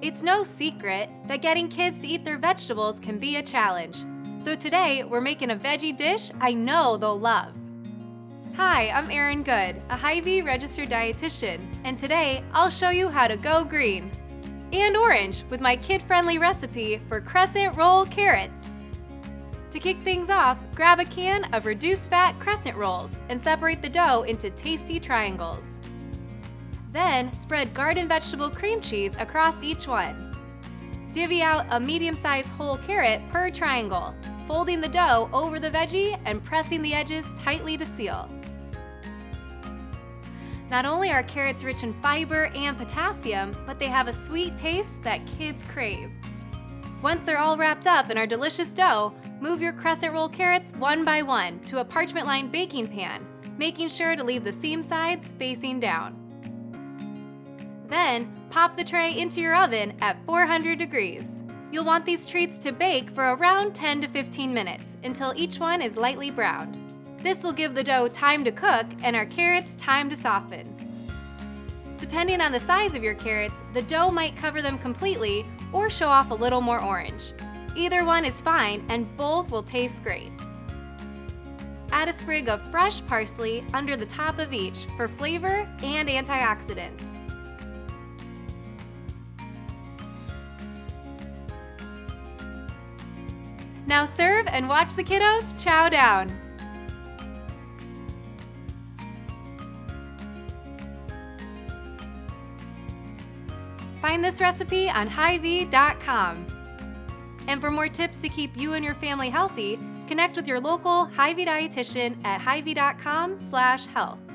It's no secret that getting kids to eat their vegetables can be a challenge. So today, we're making a veggie dish I know they'll love. Hi, I'm Erin Good, a Hy-Vee registered dietitian, and today I'll show you how to go green and orange with my kid-friendly recipe for Crescent roll carrots. To kick things off, grab a can of reduced-fat Crescent rolls and separate the dough into tasty triangles. Then, spread garden vegetable cream cheese across each one. Divvy out a medium-sized whole carrot per triangle, folding the dough over the veggie and pressing the edges tightly to seal. Not only are carrots rich in fiber and potassium, but they have a sweet taste that kids crave. Once they're all wrapped up in our delicious dough, move your Crescent roll carrots one by one to a parchment-lined baking pan, making sure to leave the seam sides facing down. Then, pop the tray into your oven at 400 degrees. You'll want these treats to bake for around 10 to 15 minutes until each one is lightly browned. This will give the dough time to cook and our carrots time to soften. Depending on the size of your carrots, the dough might cover them completely or show off a little more orange. Either one is fine and both will taste great. Add a sprig of fresh parsley under the top of each for flavor and antioxidants. Now serve and watch the kiddos chow down. Find this recipe on Hy-Vee.com. And for more tips to keep you and your family healthy, connect with your local Hy-Vee dietitian at Hy-Vee.com/health.